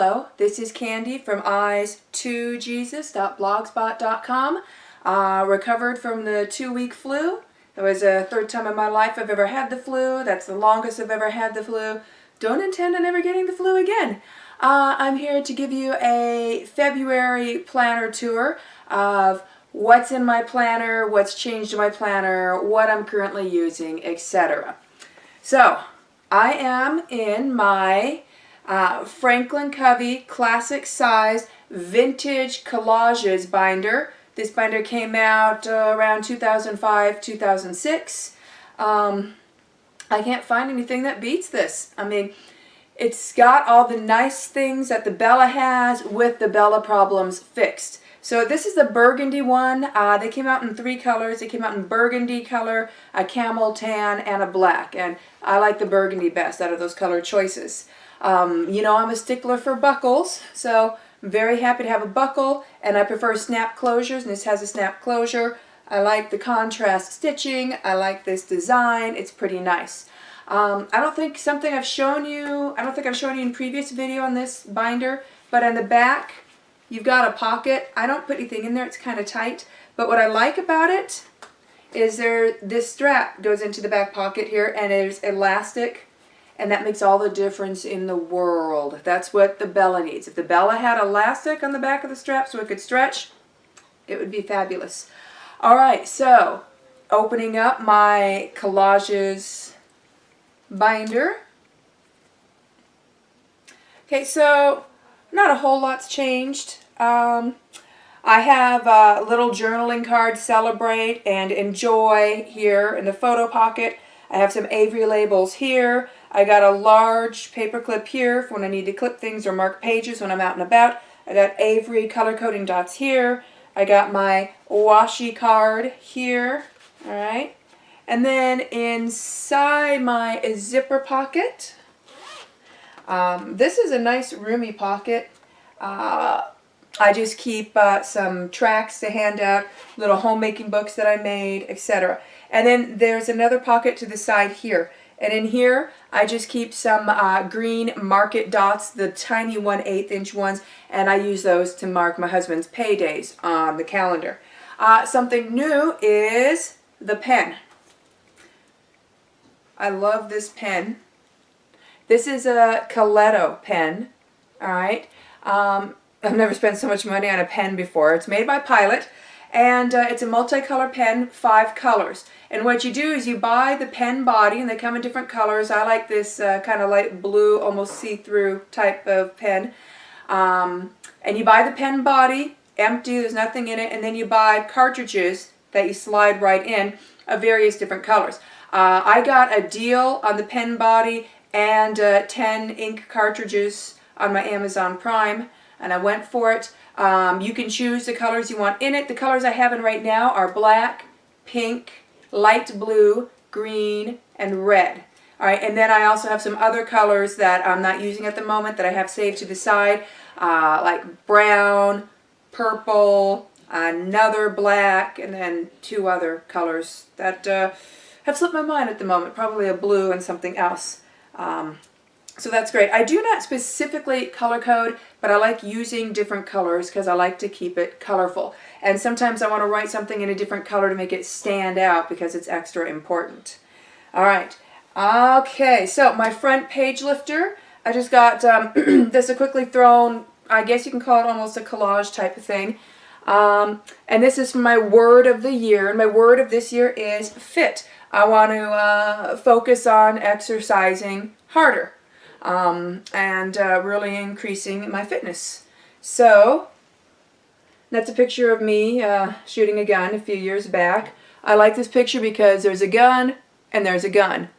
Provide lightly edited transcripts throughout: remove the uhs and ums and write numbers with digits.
hello. This is Candy from eyes2jesus.blogspot.com. Recovered from the 2-week flu. It was the third time in my life I've ever had the flu. That's the longest I've ever had the flu. Don't intend on ever getting the flu again. I'm here to give you a February planner tour of what's in my planner, what's changed in my planner, what I'm currently using, etc. So, I am in my Franklin Covey classic size vintage collages binder. This binder came out around 2005, 2006. I can't find anything that beats this. I mean, it's got all the nice things that the Bella has with the Bella problems fixed. So this is the burgundy one. They came out in 3 colors. They came out in burgundy color, a camel tan, and a black. And I like the burgundy best out of those color choices. You know, I'm a stickler for buckles, so I'm very happy to have a buckle, and I prefer snap closures, and this has a snap closure. I like the contrast stitching. I like this design. It's pretty nice. I don't think I've shown you in previous video on this binder, but on the back, you've got a pocket. I don't put anything in there. It's kind of tight, but what I like about it is this strap goes into the back pocket here, and there's elastic. And that makes all the difference in the world. That's what the Bella needs. If the Bella had elastic on the back of the strap so it could stretch, it would be fabulous. Alright, so opening up my collages binder. Okay, so not a whole lot's changed. I have a little journaling card, Celebrate and Enjoy, here in the photo pocket. I have some Avery labels here. I got a large paper clip here for when I need to clip things or mark pages when I'm out and about. I got Avery color coding dots here. I got my washi card here. Alright. And then inside my zipper pocket, this is a nice roomy pocket. I just keep some tracts to hand out, little homemaking books that I made, etc. And then there's another pocket to the side here. And in here, I just keep some green market dots, the tiny 1/8 inch ones, and I use those to mark my husband's paydays on the calendar. Something new is the pen. I love this pen. This is a Coletto pen, alright? I've never spent so much money on a pen before. It's made by Pilot, and it's a multicolor pen, 5 colors. And what you do is you buy the pen body, and they come in different colors. I like this kind of light blue, almost see-through type of pen. And you buy the pen body, empty, there's nothing in it, and then you buy cartridges that you slide right in of various different colors. I got a deal on the pen body and 10 ink cartridges on my Amazon Prime, and I went for it. You can choose the colors you want in it. The colors I have in right now are black, pink, light blue, green, and red. Alright, and then I also have some other colors that I'm not using at the moment that I have saved to the side, like brown, purple, another black, and then 2 other colors that have slipped my mind at the moment, probably a blue and something else. So that's great. I do not specifically color code, but I like using different colors because I like to keep it colorful. And sometimes I want to write something in a different color to make it stand out because it's extra important. Alright. Okay, so my front page lifter. I just got this a quickly thrown, I guess you can call it almost a collage type of thing. And this is my word of the year. And my word of this year is fit. I want to focus on exercising harder. And really increasing my fitness. So, that's a picture of me shooting a gun a few years back. I like this picture because there's a gun and there's a gun.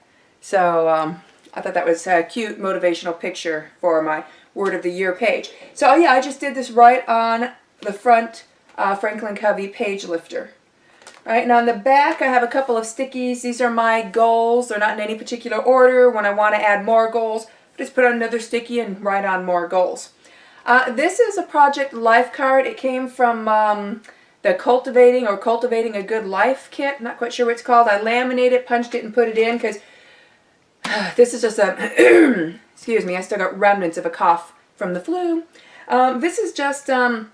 So, I thought that was a cute motivational picture for my Word of the Year page. So, yeah, I just did this right on the front Franklin Covey page lifter. Alright, and on the back I have a couple of stickies. These are my goals. They're not in any particular order. When I want to add more goals, just put on another sticky and write on more goals. This is a Project Life card. It came from the Cultivating a Good Life kit. Not quite sure what it's called. I laminated it, punched it, and put it in because this is just a, excuse me, I still got remnants of a cough from the flu. This is just a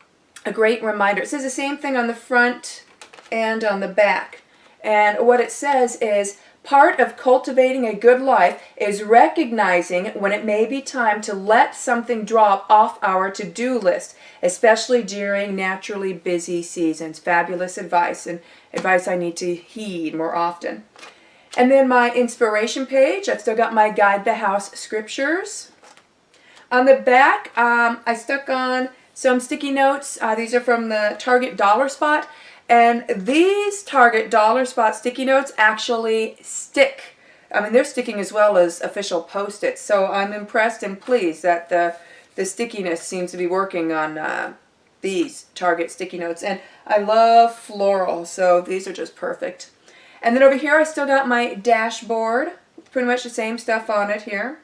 great reminder. It says the same thing on the front and on the back. And what it says is, part of cultivating a good life is recognizing when it may be time to let something drop off our to-do list, especially during naturally busy seasons. Fabulous advice, and advice I need to heed more often. And then my inspiration page, I've still got my Guide the House scriptures. On the back, I stuck on some sticky notes. These are from the Target Dollar Spot. And these Target Dollar Spot sticky notes actually stick. I mean, they're sticking as well as official Post-its. So I'm impressed and pleased that the stickiness seems to be working on these Target sticky notes. And I love floral, so these are just perfect. And then over here, I still got my dashboard. Pretty much the same stuff on it here.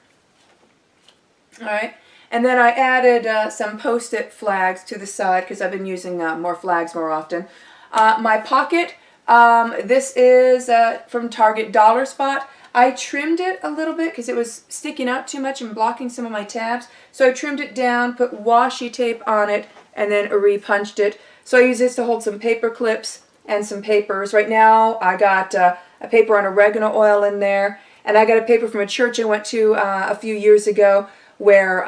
All right. And then I added some Post-it flags to the side because I've been using more flags more often. My pocket, this is from Target Dollar Spot. I trimmed it a little bit because it was sticking out too much and blocking some of my tabs. So I trimmed it down, put washi tape on it, and then repunched it. So I use this to hold some paper clips and some papers. Right now I got a paper on oregano oil in there, and I got a paper from a church I went to a few years ago where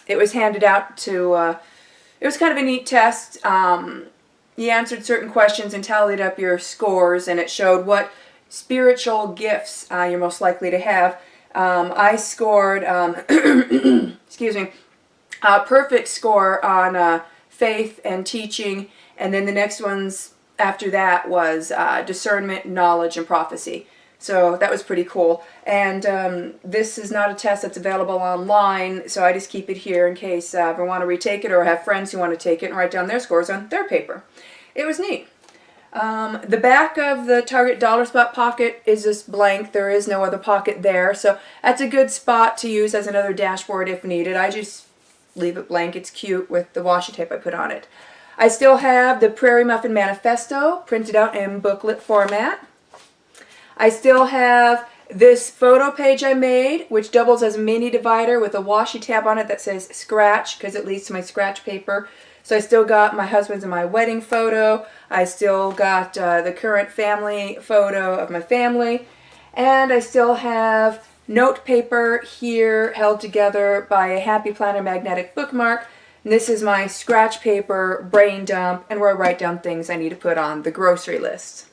it was handed out to, it was kind of a neat test. You answered certain questions and tallied up your scores, and it showed what spiritual gifts you're most likely to have. I scored, excuse me, a perfect score on faith and teaching, and then the next ones after that was discernment, knowledge, and prophecy. So that was pretty cool. And this is not a test that's available online, so I just keep it here in case I ever want to retake it or have friends who want to take it and write down their scores on their paper. It was neat. The back of the Target Dollar Spot pocket is just blank. There is no other pocket there, so that's a good spot to use as another dashboard if needed. I just leave it blank. It's cute with the washi tape I put on it. I still have the Prairie Muffin Manifesto printed out in booklet format. I still have this photo page I made, which doubles as a mini divider with a washi tab on it that says scratch because it leads to my scratch paper. So I still got my husband's and my wedding photo. I still got the current family photo of my family. And I still have note paper here held together by a Happy Planner magnetic bookmark. And this is my scratch paper brain dump and where I write down things I need to put on the grocery list.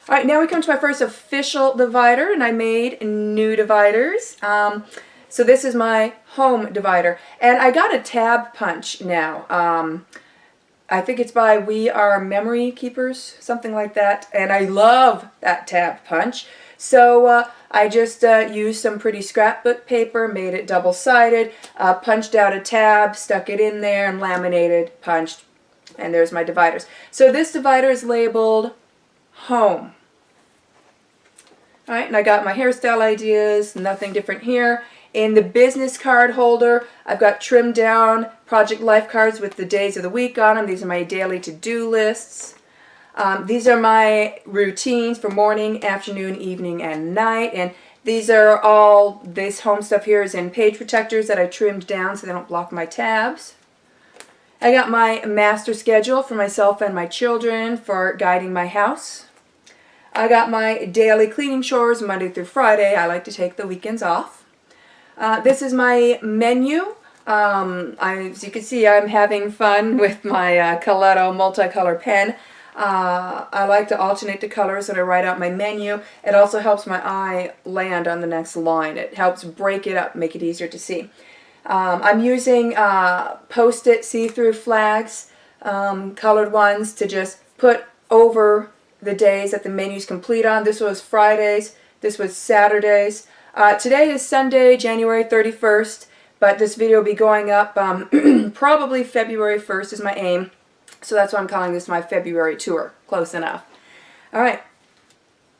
All right, now we come to my first official divider, and I made new dividers. So this is my home divider, and I got a tab punch now. I think it's by We Are Memory Keepers, something like that, and I love that tab punch. So I just used some pretty scrapbook paper, made it double-sided, punched out a tab, stuck it in there, and laminated, punched, and there's my dividers. So this divider is labeled Home. All right, and I got my hairstyle ideas, nothing different here. In the business card holder, I've got trimmed down project life cards with the days of the week on them. These are my daily to-do lists. These are my routines for morning, afternoon, evening, and night. And these are all, this home stuff here is in page protectors that I trimmed down so they don't block my tabs. I got my master schedule for myself and my children for guiding my house. I got my daily cleaning chores Monday through Friday. I like to take the weekends off. This is my menu. As you can see, I'm having fun with my Coletto multicolor pen. I like to alternate the colors when I write out my menu. It also helps my eye land on the next line. It helps break it up, make it easier to see. I'm using Post-it see-through flags, colored ones, to just put over the days that the menu's complete on. This was Fridays, this was Saturdays. Today is Sunday, January 31st, but this video will be going up probably February 1st is my aim. So that's why I'm calling this my February tour. Close enough. Alright.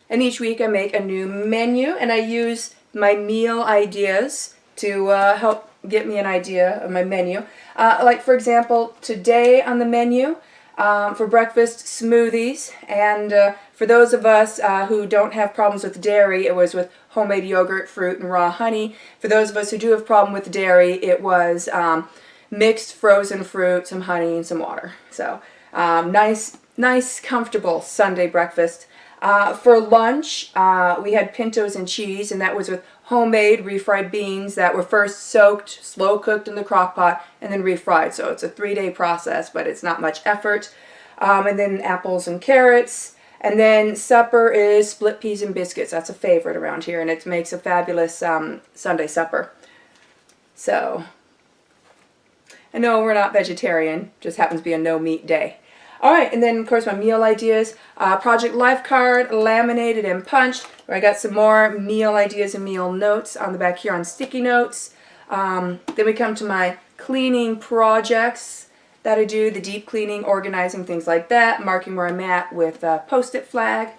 And each week I make a new menu, and I use my meal ideas to help get me an idea of my menu. Like for example, today on the menu, for breakfast, smoothies, and For those of us who don't have problems with dairy, it was with homemade yogurt, fruit, and raw honey. For those of us who do have problem with dairy, it was mixed frozen fruit, some honey, and some water. So nice, comfortable Sunday breakfast. For lunch, we had pintos and cheese, and that was with homemade refried beans that were first soaked, slow cooked in the crock pot, and then refried. So it's a 3-day process, but it's not much effort. And then apples and carrots. And then supper is split peas and biscuits. That's a favorite around here, and it makes a fabulous Sunday supper. So, I know we're not vegetarian, just happens to be a no meat day. Alright, and then of course my meal ideas, Project Life card, laminated and punched, where I got some more meal ideas and meal notes on the back here on sticky notes. Then we come to my cleaning projects that I do, the deep cleaning, organizing, things like that, marking where I'm at with a Post-it flag.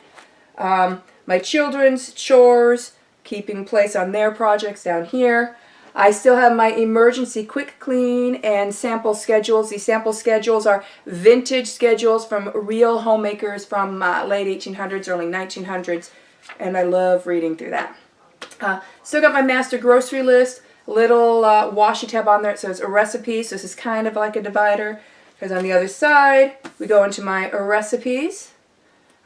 My children's chores, keeping place on their projects down here. I still have my emergency quick clean and sample schedules. These sample schedules are vintage schedules from real homemakers from late 1800s, early 1900s, and I love reading through that. Still got my master grocery list, little washi tab on there. It says recipes. This is kind of like a divider, because on the other side we go into my recipes.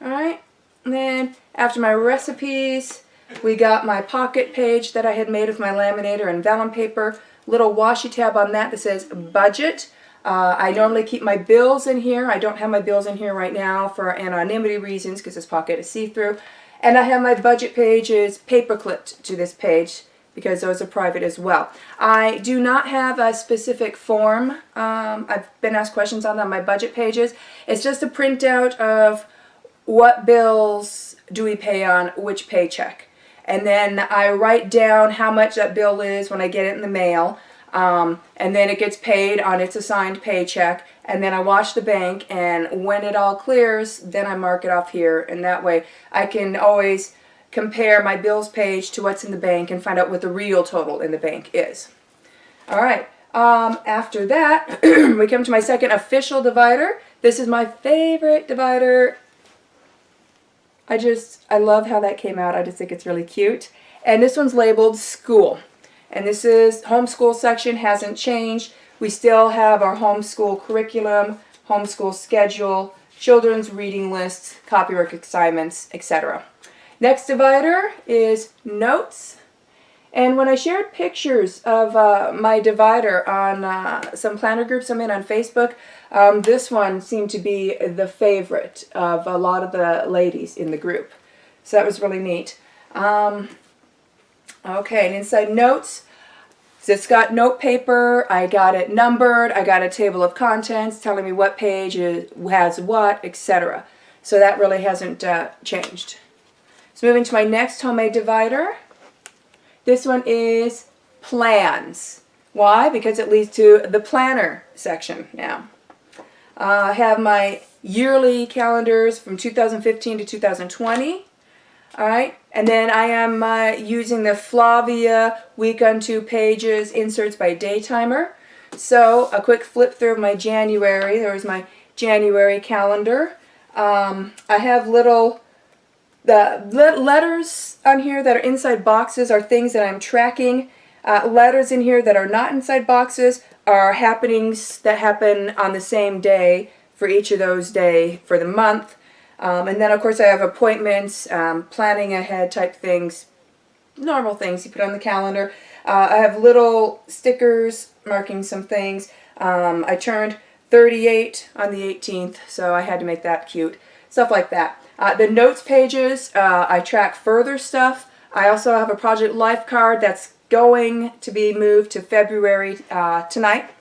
Alright, and then after my recipes, we got my pocket page that I had made with my laminator and vellum paper. Little washi tab on that says budget. I normally keep my bills in here. I don't have my bills in here right now for anonymity reasons because this pocket is see-through. And I have my budget pages paper clipped to this page because those are private as well. I do not have a specific form. I've been asked questions on that on my budget pages. It's just a printout of what bills do we pay on which paycheck. And then I write down how much that bill is when I get it in the mail. And then it gets paid on its assigned paycheck. And then I watch the bank, and when it all clears, then I mark it off here. And that way I can always compare my bills page to what's in the bank and find out what the real total in the bank is. Alright, after that, we come to my second official divider. This is my favorite divider. I love how that came out. I just think it's really cute. And this one's labeled school. And this is homeschool section, hasn't changed. We still have our homeschool curriculum, homeschool schedule, children's reading lists, copywork assignments, etc. Next divider is notes. And when I shared pictures of my divider on some planner groups I'm in on Facebook, this one seemed to be the favorite of a lot of the ladies in the group. So that was really neat. Okay, and inside notes, so it's got note paper, I got it numbered, I got a table of contents telling me what page has what, etc. So that really hasn't changed. So moving to my next homemade divider. This one is plans. Why? Because it leads to the planner section now. I have my yearly calendars from 2015 to 2020. Alright, and then I am using the Flavia week on 2 pages inserts by day timer. So a quick flip through of my January. There's my January calendar. I have the letters on here that are inside boxes are things that I'm tracking. Letters in here that are not inside boxes are happenings that happen on the same day for each of those days for the month. And then of course I have appointments, planning ahead type things, normal things you put on the calendar. I have little stickers marking some things. I turned 38 on the 18th, so I had to make that cute. Stuff like that. The notes pages, I track further stuff. I also have a Project Life card that's going to be moved to February tonight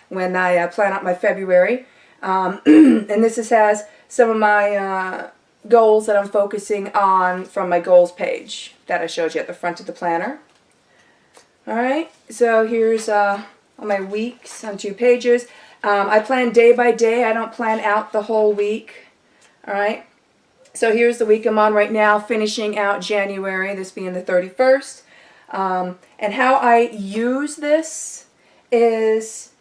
when I plan out my February. And this has some of my goals that I'm focusing on from my goals page that I showed you at the front of the planner. Alright, so here's all my weeks on 2 pages. I plan day by day. I don't plan out the whole week. Alright, so here's the week I'm on right now, finishing out January, this being the 31st. And how I use this is,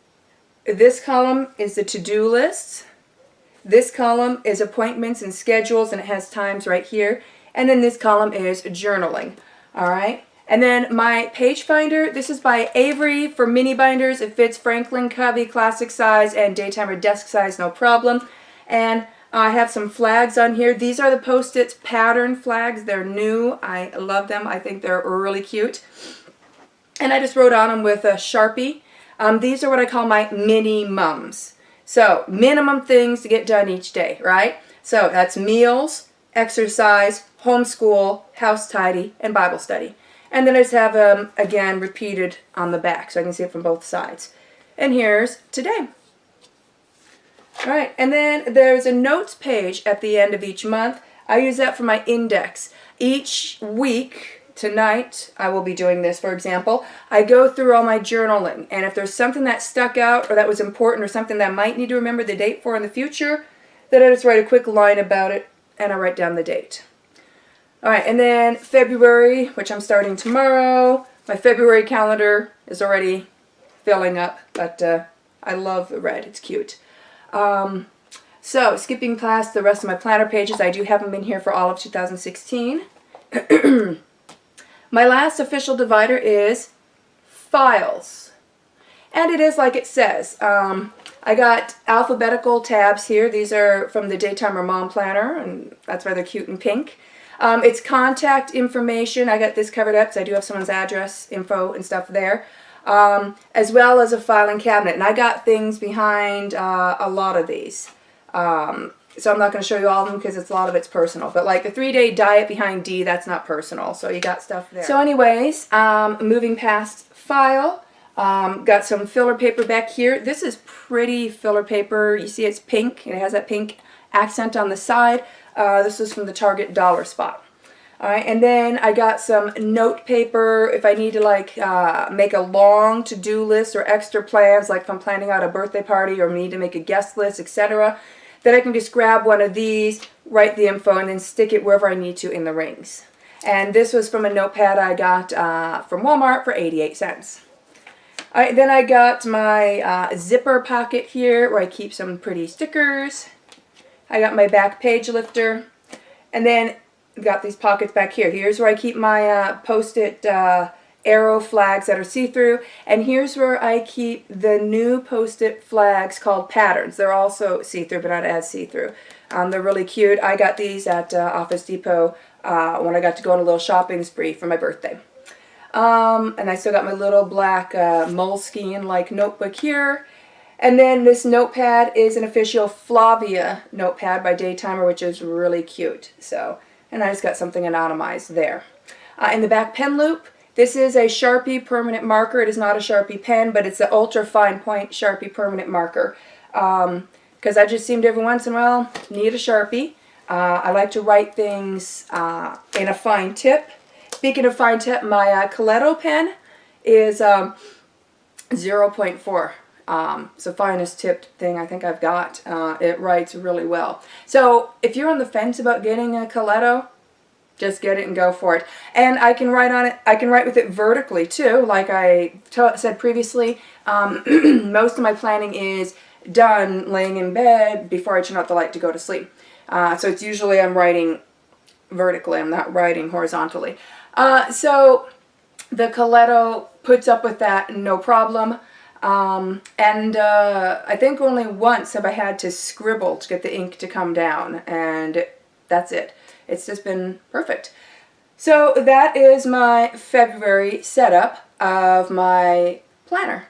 this column is the to-do list. This column is appointments and schedules, and it has times right here. And then this column is journaling. All right. And then my page finder, this is by Avery for mini binders. It fits Franklin Covey classic size and daytimer desk size, no problem. And I have some flags on here. These are the Post-its pattern flags. They're new. I love them. I think they're really cute. And I just wrote on them with a Sharpie. These are what I call my mini mums. So minimum things to get done each day, right? So that's meals, exercise, homeschool, house tidy, and Bible study. And then I just have them, again, repeated on the back so I can see it from both sides. And here's today. All right, and then there's a notes page at the end of each month. I use that for my index. Each week, tonight, I will be doing this, for example. I go through all my journaling, and if there's something that stuck out or that was important or something that I might need to remember the date for in the future, then I just write a quick line about it, and I write down the date. All right, and then February, which I'm starting tomorrow. My February calendar is already filling up, but I love the red. It's cute. So skipping past the rest of my planner pages, I do have them in here for all of 2016. My last official divider is files. And it is like it says. I got alphabetical tabs here. These are from the Daytimer Mom Planner, and that's rather cute and pink. It's contact information. I got this covered up, so I do have someone's address, info, and stuff there. As well as a filing cabinet. And I got things behind a lot of these. So I'm not going to show you all of them because a lot of it's personal. But like the 3-day diet behind D, that's not personal. So you got stuff there. So anyways, moving past file, got some filler paper back here. This is pretty filler paper. You see it's pink, and it has that pink accent on the side. This is from the Target Dollar Spot. All right, and then I got some note paper if I need to like make a long to-do list or extra plans, like if I'm planning out a birthday party or need to make a guest list, etc. Then I can just grab one of these, write the info, and then stick it wherever I need to in the rings. And this was from a notepad I got from Walmart for 88 cents. All right, then I got my zipper pocket here where I keep some pretty stickers. I got my back page lifter, and then got these pockets back here. Here's where I keep my Post-it arrow flags that are see-through, and here's where I keep the new Post-it flags called patterns. They're also see-through, but not as see-through. They're really cute. I got these at Office Depot when I got to go on a little shopping spree for my birthday. And I still got my little black Moleskine-like notebook here. And then this notepad is an official Flavia notepad by Daytimer, which is really cute. So, and I just got something anonymized there. In the back pen loop, this is a Sharpie permanent marker. It is not a Sharpie pen, but it's an ultra fine point Sharpie permanent marker. Because I just seemed every once in a while need a Sharpie. I like to write things in a fine tip. Speaking of fine tip, my Coletto pen is 0.4. It's the finest tipped thing I think I've got. It writes really well. So if you're on the fence about getting a Coletto, just get it and go for it. And I can write on it. I can write with it vertically too, like I said previously. Most of my planning is done laying in bed before I turn out the light to go to sleep. So it's usually I'm writing vertically. I'm not writing horizontally. So the Coletto puts up with that no problem. I think only once have I had to scribble to get the ink to come down, and that's it. It's just been perfect. So that is my February setup of my planner.